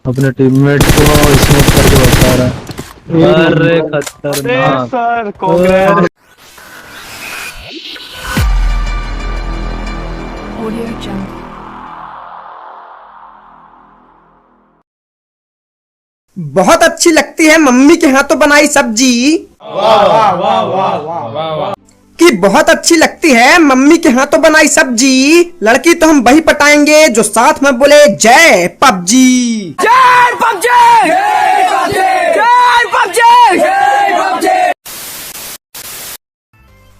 अपने टीममेट को स्मोक करके बता रहा है। अरे खतरनाक सर कांग्रेस। Audio Jungle. बहुत अच्छी लगती है मम्मी के हाथों बनाई सब्जी। वाह वाह वाह वाह वाह वाह। कि बहुत अच्छी लगती है मम्मी के हाथों बनाई सब्जी। लड़की तो हम वही पटाएंगे जो साथ में बोले जय पबजी। जय पबजी, जय पबजी, जय पबजी, जय पबजी।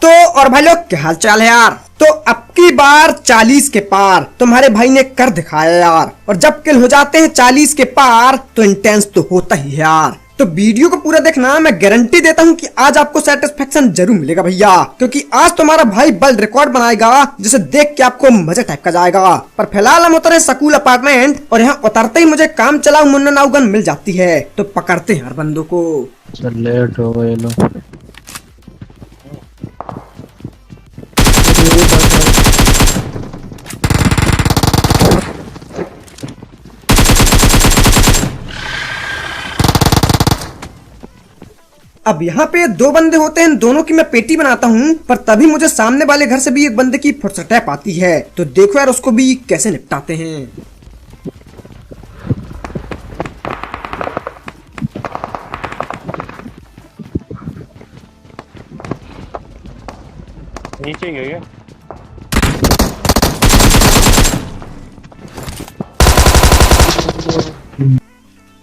तो और भाई लोग क्या हाल चाल है यार। तो अब की बार 40 के पार तुम्हारे भाई ने कर दिखाया यार। और जब किल हो जाते हैं 40 के पार तो इंटेंस तो होता ही है यार। तो वीडियो को पूरा देखना, मैं गारंटी देता हूँ कि आज आपको सेटिस्फेक्शन जरूर मिलेगा भैया। क्योंकि आज तुम्हारा भाई वर्ल्ड रिकॉर्ड बनाएगा जिसे देख के आपको मजा टाइप का जाएगा। पर फिलहाल हम उतरे स्कूल अपार्टमेंट और यहाँ उतरते ही मुझे काम चलाऊ मुन्ना नाउगन मिल जाती है। तो पकड़ते हैं हर बंदों को। चल लेट हो गए लोग। अब यहाँ पे दो बंदे होते हैं, दोनों की मैं पेटी बनाता हूँ। पर तभी मुझे सामने वाले घर से भी एक बंदे की फुटस्टेप आती है। तो देखो यार उसको भी कैसे निपटाते हैं। नीचे गए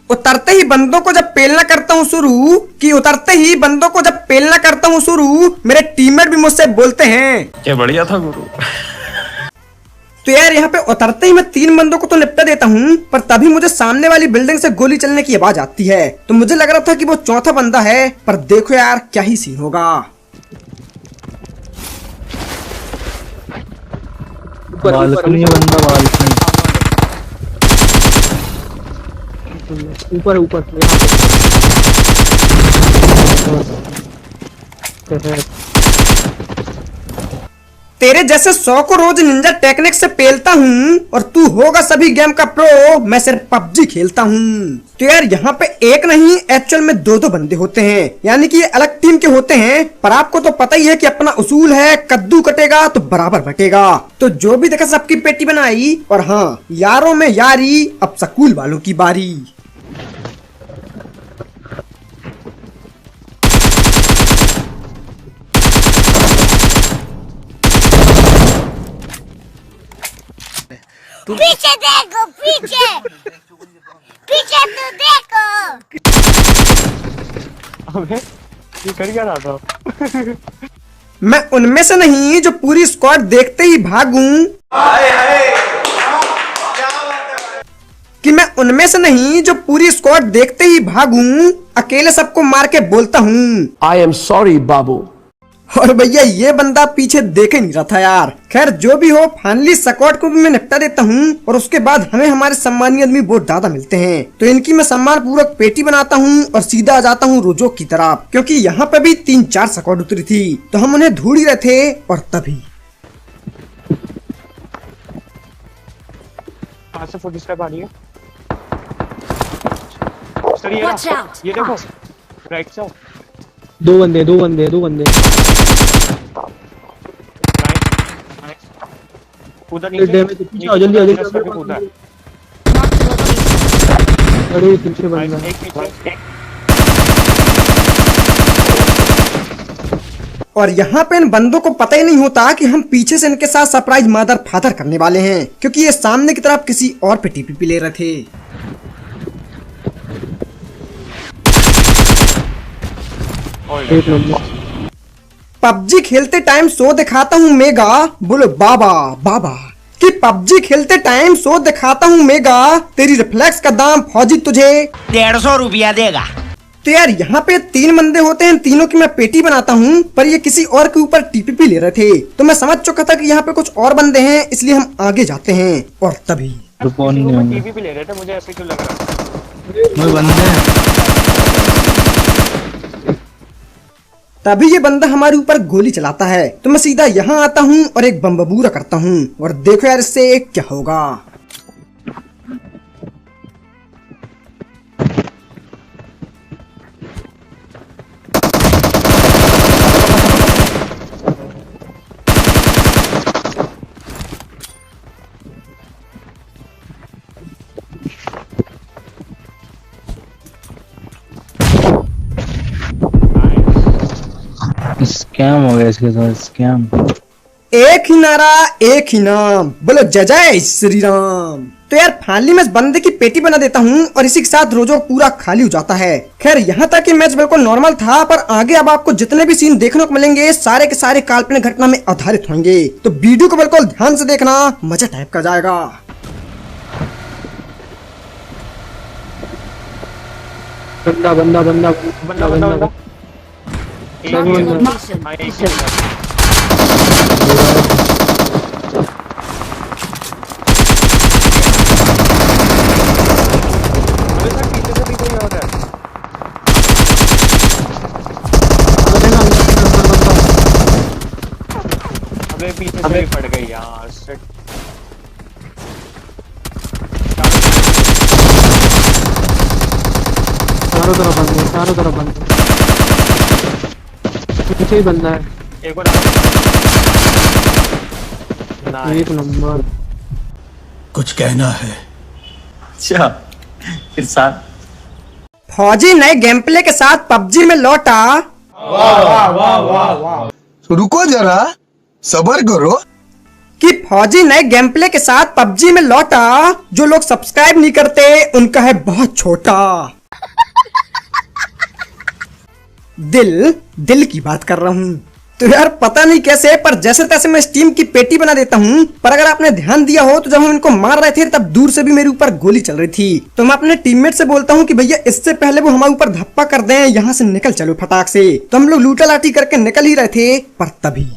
उतरते ही बंदों को जब पेलना करता हूँ शुरू, कि उतरते ही बंदों को जब पेलना करता हूँ शुरू, मेरे टीममेट भी मुझसे बोलते हैं क्या बढ़िया था गुरु। तो यार यहाँ पे उतरते ही मैं 3 बंदों को तो निपटा देता हूँ। पर तभी मुझे सामने वाली बिल्डिंग से गोली चलने की आवाज आती है। तो मुझे लग रहा था कि वो चौथा बंदा है। पर देखो यार क्या ही सीन होगा। बालकनी बंदा बालकनी ऊपर ऊपर तेरे जैसे 100 को रोज निंजा टेक्निक से पेलता हूँ और तू होगा सभी गेम का प्रो, मैं सिर्फ पबजी खेलता हूँ। तो यार यहाँ पे एक नहीं एक्चुअल में 2-2 बंदे होते हैं, यानी कि ये अलग टीम के होते हैं। पर आपको तो पता ही है कि अपना उसूल है, कद्दू कटेगा तो बराबर बटेगा। तो जो भी देखा सबकी पेटी बनाई। और हाँ, यारों में यारी, अब स्कूल वालों की बारी। पीछे देखो, पीछे पीछे तो देखो। अबे ये कर क्या रहा था। मैं उनमें से नहीं जो पूरी स्क्वाड देखते ही भागूं। कि मैं उनमें से नहीं जो पूरी स्क्वाड देखते ही भागूं, अकेले सबको मार के बोलता हूँ आई एम सॉरी बाबू। और भैया ये बंदा पीछे देख ही नहीं रहा था यार। खैर जो भी हो, फाइनली स्क्वाड को भी मैं निपटा देता हूँ। और उसके बाद हमें हमारे सम्मानीय आदमी बहुत ज्यादा मिलते हैं। तो इनकी मैं सम्मान पूर्वक पेटी बनाता हूँ और सीधा आ जाता हूँ रोजो की तरफ। क्योंकि यहाँ पे भी 3-4 स्क्वाड उतरी थी, तो हम उन्हें ढूंढ ही रहे थे। और तभी कहाँ से फुट स्टेप आ रही है सर। ये Watch out. ये देखो राइट से दो बंदे दो बंदे दो बंदे उधर डैमेज पीछे आओ, जल्दी आओ, जल्दी आओ। अरे पीछे बंदा। और यहाँ पे इन बंदों को पता ही नहीं होता कि हम पीछे से इनके साथ सरप्राइज मदर फादर करने वाले हैं। क्योंकि ये सामने की तरफ किसी और पे टीपीपी ले रहे थे। पबजी खेलते टाइम शो दिखाता हूँ मेगा, बोलो बाबा बाबा। कि पबजी खेलते टाइम शो दिखाता हूँ मेगा, तेरी रिफ्लेक्स का दाम फौजी तुझे 150 रुपया देगा। तो यार यहाँ पे 3 बंदे होते हैं, तीनों की मैं पेटी बनाता हूँ। पर ये किसी और के ऊपर टीपीपी ले रहे थे। तो मैं समझ चुका था कि यहाँ पे कुछ और बंदे हैं, इसलिए हम आगे जाते हैं। और तभी टीवी पे ले रहे थे, मुझे ऐसे क्यों लग रहा था। बंदे हैं। तभी ये बंदा हमारे ऊपर गोली चलाता है। तो मैं सीधा यहाँ आता हूँ और एक बम्बबूरा करता हूँ। और देखो यार इससे क्या होगा। इसके साथ स्कैम। एक ही नारा एक ही नाम, बोलो जय जय श्री राम। तो यार फाइनली मैं इस बंदे की पेटी बना देता हूँ और इसी के साथ रोजो पूरा खाली हो जाता है। खैर यहाँ तक कि मैच बिल्कुल नॉर्मल था, पर आगे अब आपको जितने भी सीन देखने को मिलेंगे सारे के सारे काल्पनिक घटना में आधारित होंगे, तो वीडियो को बिल्कुल ध्यान से देखना, मजा टाइप का जाएगा। बंदा बंदा बंदा बंदा बंदा बंदा एक Marked a ही है। location. हाँ, एक ही है। अबे सर पीछे से भी कोई और है। अबे पीछे से भी पड़ गई यार। शिट। चारों तरफ बंद है, चारों तरफ बंद है। पीछे ही बंदा है। एक और नाइस। एक नंबर। कुछ कहना है? अच्छा फिर साथ फौजी नए गेम प्ले के साथ पबजी में लौटा। रुको जरा, सबर करो। कि फौजी नए गेम प्ले के साथ पबजी में लौटा, जो लोग सब्सक्राइब नहीं करते उनका है बहुत छोटा। दिल की बात कर रहा हूँ। तो यार पता नहीं कैसे, पर जैसे तैसे मैं स्टीम की पेटी बना देता हूँ। पर अगर आपने ध्यान दिया हो तो जब हम इनको मार रहे थे तब दूर से भी मेरे ऊपर गोली चल रही थी। तो मैं अपने टीममेट से बोलता हूँ कि भैया इससे पहले वो हमारे ऊपर धप्पा कर दें, यहाँ से निकल चलो फटाक से। तो हम लोग लूटा लाठी करके निकल ही रहे थे, पर तभी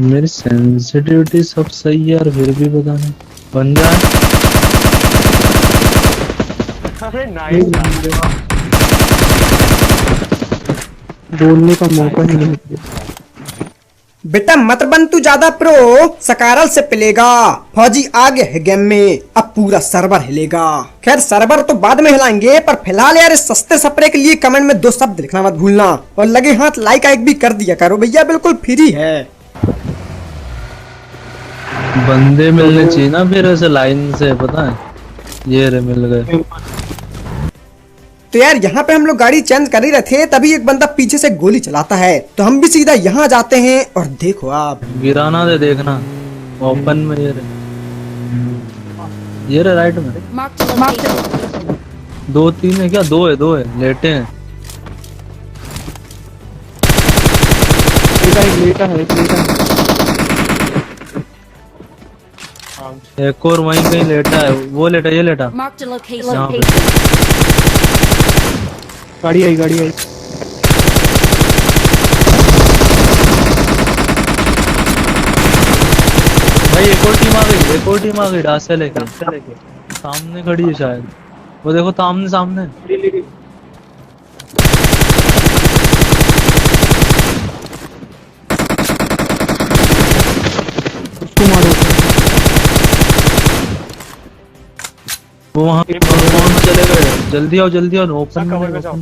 मेरी सेंसिटिविटी सब सही है यार, फिर भी पता नहीं बन जाए। अरे नाइस। बोलने का मौका ही नहीं दिया। बेटा मत बन तू ज्यादा प्रो, सकारल से पिलेगा। फौजी आगे है गेम में, अब पूरा सर्वर हिलेगा। खैर सर्वर तो बाद में हिलाएंगे, पर फिलहाल यार इस सस्ते सपरे के लिए कमेंट में 2 शब्द लिखना मत भूलना, और लगे हाथ लाइक आइक भी कर दिया करो भैया, बिल्कुल फ्री है। बंदे मिलने चाहिए ना फिर ऐसे लाइन से, पता है ये रे मिल गए। तो यार यहाँ पे हम लोग गाड़ी चेंज कर ही रहे थे, तभी एक बंदा पीछे से गोली चलाता है। तो हम भी सीधा यहाँ जाते हैं और देखो आप गिराना दे, देखना ओपन में ये रे राइट में। Marked a location. 2-3 है क्या? 2 है लेटे हैं। एक लेटा है, एक लेटा है। एक और वहीं कहीं लेटा है, वो लेटा, ये लेटा Marked a location. यहाँ पे। गाड़ी आई, गाड़ी आई। भाई एक और टीम आ गई, एक और टीम आ गई डास से लेके। सामने खड़ी है शायद, वो देखो सामने सामने। उसको मारो। वो वहाँ पे कौन चले गए? जल्दी आओ जल्दी आओ, ओपन कवर में जाओ।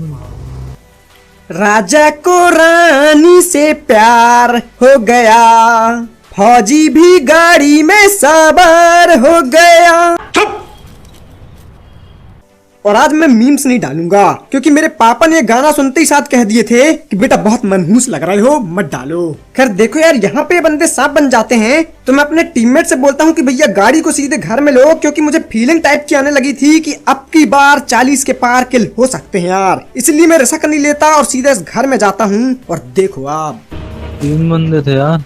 राजा को रानी से प्यार हो गया, फौजी भी गाड़ी में सवार हो गया। और आज मैं मीम्स नहीं डालूंगा, क्योंकि मेरे पापा ने गाना सुनते ही साथ कह दिए थे कि बेटा बहुत मनहूस लग रहे हो, मत डालो। खैर देखो यार यहाँ पे बंदे सांप बन जाते हैं, तो मैं अपने टीममेट से बोलता हूँ कि भैया गाड़ी को सीधे घर में लो, क्योंकि मुझे फीलिंग टाइप की आने लगी थी कि अब की बार 40 के पार किल हो सकते हैं यार। इसलिए मैं रिस्क नहीं लेता और सीधे इस घर में जाता हूँ। और देखो आप 3 बंदे थे यार।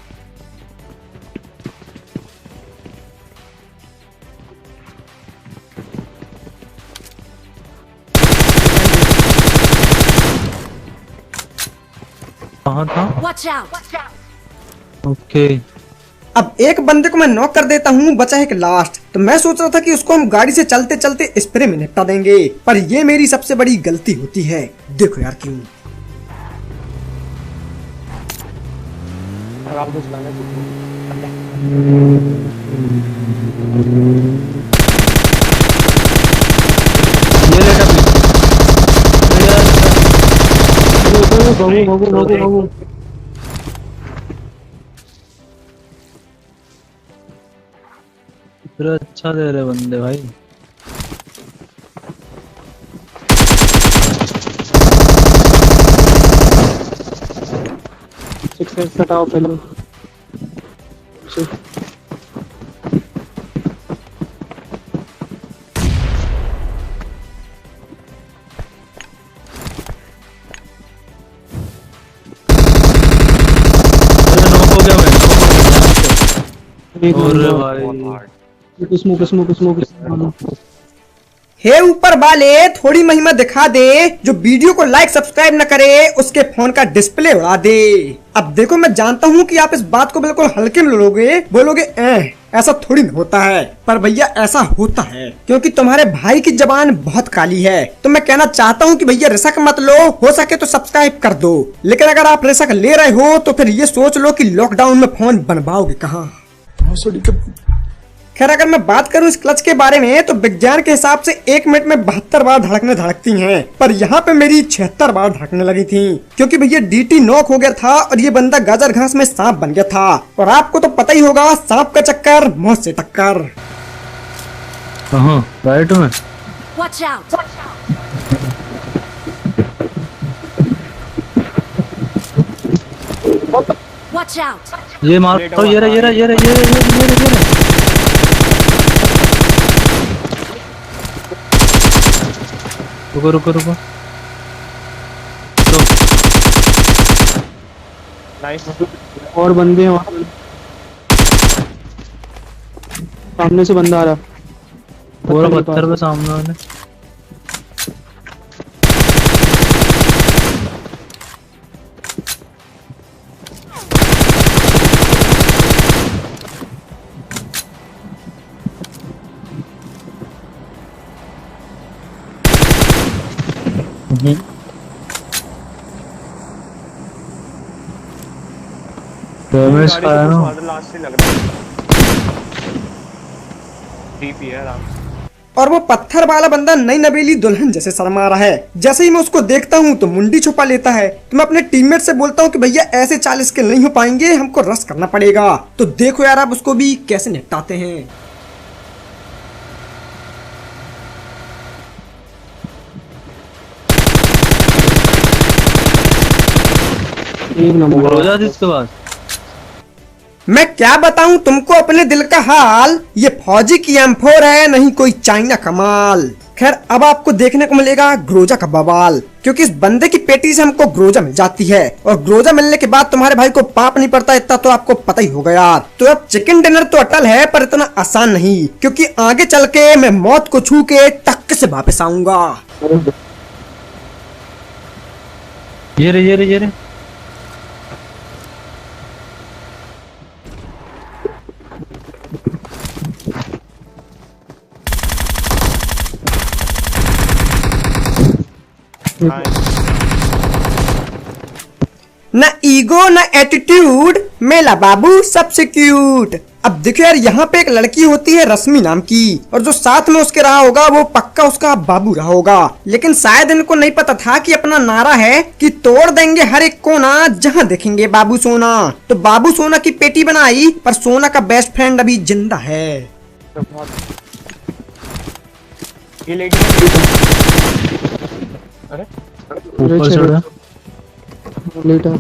कहाँ था? Watch out. ओके अब एक बंदे को मैं नॉक कर देता हूँ, बचा है एक लास्ट। तो मैं सोच रहा था कि उसको हम गाड़ी से चलते चलते स्प्रे में निपटा देंगे, पर ये मेरी सबसे बड़ी गलती होती है। देखो यार क्यों। आप कुछ लाना चाहिए। ये लेटा पीछे। अरे यार, भागो। फिर अच्छा दे रहे बंदे भाई। सेट हटाओ पहले। अरे नॉक हो गया मैं, knock हो गया। एक और नंबर। भाई स्मोक। हे ऊपर वाले थोड़ी महिमा दिखा दे, जो वीडियो को लाइक सब्सक्राइब न करे उसके फोन का डिस्प्ले उड़ा दे। अब देखो मैं जानता हूँ कि आप इस बात को बिल्कुल हल्के में लोगे, बोलोगे ऐसा थोड़ी न होता है, पर भैया ऐसा होता है क्योंकि तुम्हारे भाई की जबान बहुत काली है। तो मैं कहना चाहता हूँ कि भैया रिस्क मत लो, हो सके तो सब्सक्राइब कर दो, लेकिन अगर आप रिस्क ले रहे हो तो फिर ये सोच लो कि लॉकडाउन में फोन बनवाओगे कहाँ। खैर अगर मैं बात करूं इस क्लच के बारे में तो विज्ञान के हिसाब से 1 मिनट में 72 बार धड़कती हैं, पर यहाँ पे मेरी 76 बार धड़कने लगी थी क्योंकि भैया डीटी नॉक हो गया था और ये बंदा गाजर घास में सांप बन गया था। और आपको तो पता ही होगा, सांप का चक्कर मौत से टक्कर। कहाँ? राइट में। Watch out! Watch out! ये मार, ये रहा, ये रहा, ये रहा, ये रहा, ये रहा, ये रहा। रुको रुको रुको। तो नाइस। और बंदे हैं वहाँ पे। सामने से बंदा आ रहा। पूरा पत्थर के पत्थर पे पास। सामने वाले। डैमेज गाड़ी खाया को ना। कुछ लास्ट से लग रहा है। डीपी है आराम से। और वो पत्थर वाला बंदा नई नवेली दुल्हन जैसे शर्मा रहा है। जैसे ही मैं उसको देखता हूँ तो मुंडी छुपा लेता है। तो मैं अपने टीममेट से बोलता हूँ कि भैया ऐसे 40 किल नहीं हो पाएंगे, हमको रश करना पड़ेगा। तो देखो यार आप उसको भी कैसे निपटाते हैं। एक नंबर। हो जाती इसके बाद। मैं क्या बताऊं तुमको अपने दिल का हाल, ये फौजी की M4 है, नहीं कोई चाइना कमाल। खैर अब आपको देखने को मिलेगा ग्रोजा का बवाल, क्योंकि इस बंदे की पेटी से हमको ग्रोजा मिल जाती है और ग्रोजा मिलने के बाद तुम्हारे भाई को पाप नहीं पड़ता, इतना तो आपको पता ही होगा यार। तो अब चिकन डिनर तो अटल है पर इतना आसान नहीं, क्योंकि आगे चल के मैं मौत को छू के टक से वापस आऊंगा। ये रे ये रे ये रे। न ईगो न एटीट्यूड, मेला बाबू सबसे क्यूट। अब देखो यार यहाँ पे एक लड़की होती है रश्मि नाम की, और जो साथ में उसके रहा होगा वो पक्का उसका बाबू रहा होगा। लेकिन शायद इनको नहीं पता था कि अपना नारा है कि तोड़ देंगे हर एक कोना जहाँ देखेंगे बाबू सोना। तो बाबू सोना की पेटी बनाई, पर सोना का बेस्ट फ्रेंड अभी जिंदा है। ये लेडी अरे ऊपर चढ़ा। लेटा।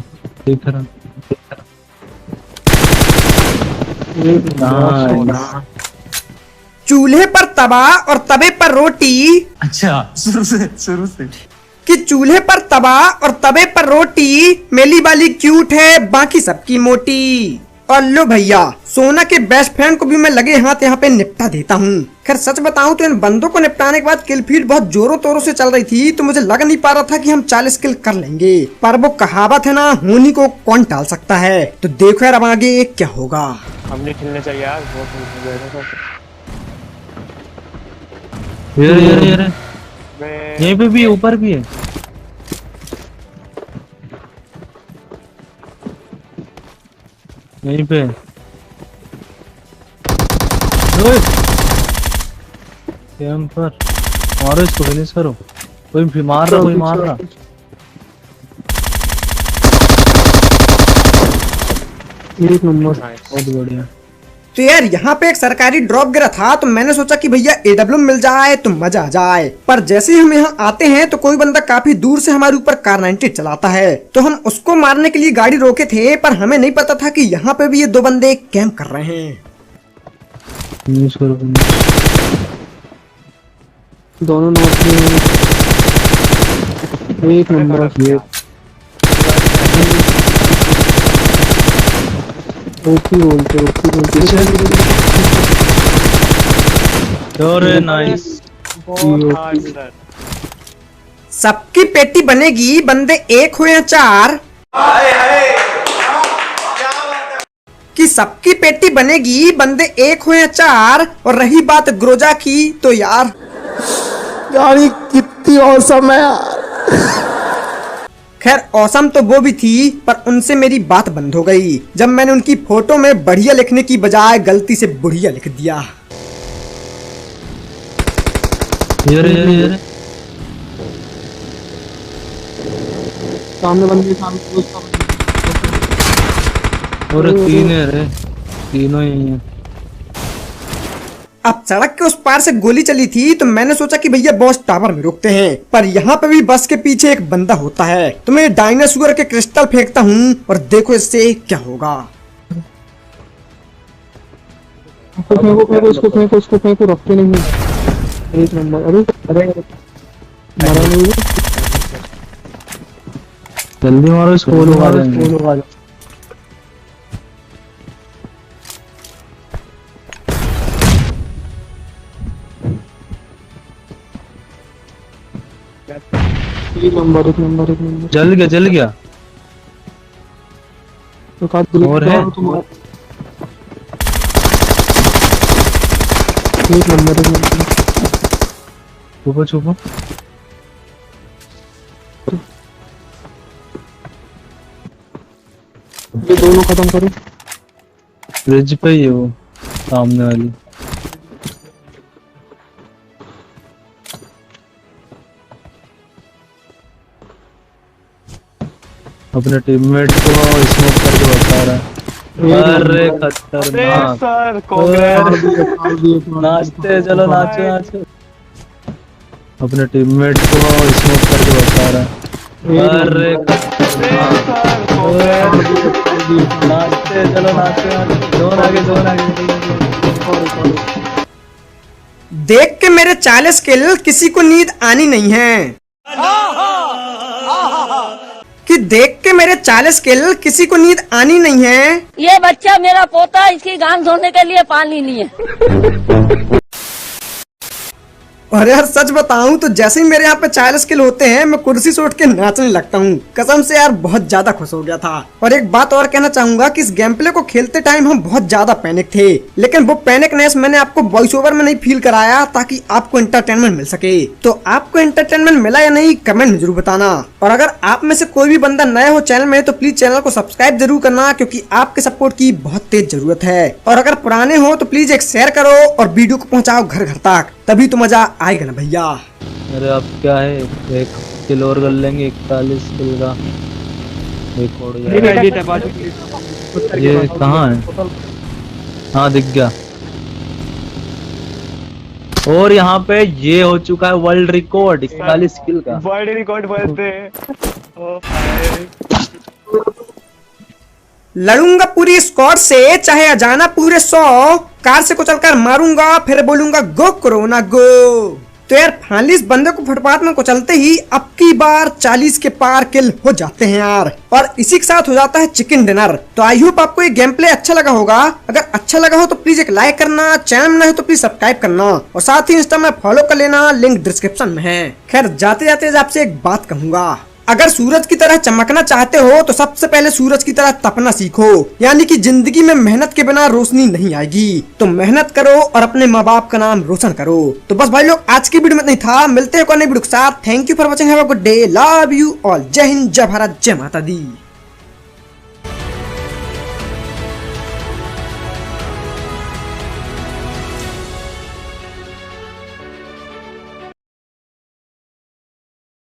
देख रहा। चूल्हे पर तवा और तवे पर रोटी। अच्छा शुरू से कि चूल्हे पर तवा और तवे पर रोटी, मेली वाली क्यूट है बाकी सबकी मोटी। और लो भैया सोना के बेस्ट फ्रेंड को भी मैं लगे हाथ यहाँ पे निपटा देता हूँ। खैर सच बताऊं तो इन बंदों को निपटाने के बाद किल फीड बहुत जोरों तोरों से चल रही थी, तो मुझे लग नहीं पा रहा था कि हम 40 किल कर लेंगे। पर वो कहावत है ना, होनी को कौन टाल सकता है। तो देखो यार अब आगे क्या होगा। हमने खेलने चाहिए यार, बहुत ये रे ये रे ये रे। मैं यहीं पे भी है, ऊपर भी है। यहीं पे। ओए कैंपर मारो इसको, फिनिश करो। कोई भी मार रहा, कोई मार रहा। एक नंबर। बहुत बढ़िया। तो यार यहाँ पे एक सरकारी ड्रॉप गिरा था, तो मैंने सोचा कि भैया AW मिल जाए तो मजा आ जाए। पर जैसे ही हम यहाँ आते हैं तो कोई बंदा काफी दूर से हमारे ऊपर कार 90 चलाता है, तो हम उसको मारने के लिए गाड़ी रोके थे, पर हमें नहीं पता था कि यहाँ पे भी ये दो बंदे कैंप कर रहे हैं। दोनों नॉट में एक नंबर। ओपी बोलते अरे नाइस। बहुत हार्ड सर। सबकी पेटी बनेगी, बंदे एक हो या चार। कि सबकी पेटी बनेगी, बंदे एक हो या चार। और रही बात ग्रोजा की, तो यार गाड़ी कितनी औसम है यार। खैर औसम तो वो भी थी, पर उनसे मेरी बात बंद हो गई जब मैंने उनकी फोटो में बढ़िया लिखने की बजाय गलती से बुढ़िया लिख दिया। ये सामने बंदे, सामने उसका और तीन है रे, तीनों ही हैं। अब सड़क के उस पार से गोली चली थी, तो मैंने सोचा कि भैया बॉस टावर में रुकते हैं, पर यहाँ पे भी बस के पीछे एक बंदा होता है। तो मैं डायनासोर के क्रिस्टल फेंकता हूँ और देखो इससे क्या होगा। उसको फेंको, रखते नहीं है। एक नंबर। अरे मारा नहीं है। जल्दी मारो इसको, वो लोग आ जाएंगे। एक नंबर। जल गया। तो काट और है? एक नंबर। छुपो। ये दोनों खत्म करो। ब्रिज पे ही है वो सामने वाली। अपने टीममेट को स्मोक करके बता रहा है। अरे खतरनाक सर नाचते, चलो नाचो। अपने टीममेट को स्मोक करके बता रहा है। अरे खतरनाक, नाचते, चलो नाचो। जोन आगे। देख के मेरे 40 किल, किसी को नींद आनी नहीं है। कि देख के मेरे 40 किल, किसी को नींद आनी नहीं है। ये बच्चा मेरा पोता, इसकी गांग धोने के लिए पानी नहीं है। और यार सच बताऊं तो जैसे ही मेरे यहाँ पे 40 किल होते हैं, मैं कुर्सी से उठ के नाचने लगता हूँ। कसम से यार बहुत ज्यादा खुश हो गया था। और एक बात और कहना चाहूंगा कि इस गेम प्ले को खेलते टाइम हम बहुत ज्यादा पैनिक थे, लेकिन वो पैनिकनेस मैंने आपको वॉइस ओवर में नहीं फील कराया, ताकि आपको एंटरटेनमेंट मिल सके। तो आपको एंटरटेनमेंट मिला या नहीं, कमेंट में जरूर बताना। और अगर आप में से कोई भी बंदा नया हो चैनल में, तो प्लीज चैनल को सब्सक्राइब जरूर करना, क्योंकि आपके सपोर्ट की बहुत तेज जरूरत है। और अगर पुराने हो तो प्लीज एक शेयर करो और वीडियो को पहुंचाओ घर घर तक, तभी तो मजा आएगा ना भैया। अरे अब क्या है, एक किल और कर लेंगे। 41 किल का एक और ये कहाँ है? हाँ दिख गया। और यहाँ पे ये हो चुका है वर्ल्ड रिकॉर्ड 41 किल का। वर्ल्ड रिकॉर्ड बोलते हैं। लड़ूंगा पूरी स्क्वाड से, चाहे अजाना पूरे 100। कार से कुचलकर मारूंगा, फिर बोलूंगा गो कोरोना गो। तो यार फाइनली इस बंदे को फुटपाथ में कुचलते ही अब की बार 40 के पार किल हो जाते हैं यार। और इसी के साथ हो जाता है चिकन डिनर। तो आई होप आपको ये गेम प्ले अच्छा लगा होगा। अगर अच्छा लगा हो तो प्लीज एक लाइक करना, चैनल में नहीं तो प्लीज सब्सक्राइब करना, और साथ ही इंस्टा में फॉलो कर लेना, लिंक डिस्क्रिप्शन में है। खैर जाते जाते आपसे एक बात कहूंगा, अगर सूरज की तरह चमकना चाहते हो तो सबसे पहले सूरज की तरह तपना सीखो। यानी कि जिंदगी में मेहनत के बिना रोशनी नहीं आएगी। तो मेहनत करो और अपने माँ बाप का नाम रोशन करो। तो बस भाई लोग आज की वीडियो में नहीं था, मिलते हैं कोई नई वीडियो के साथ। Thank you for watching, have a good day, love you all. जय हिंद, जय भारत, जय माता दी।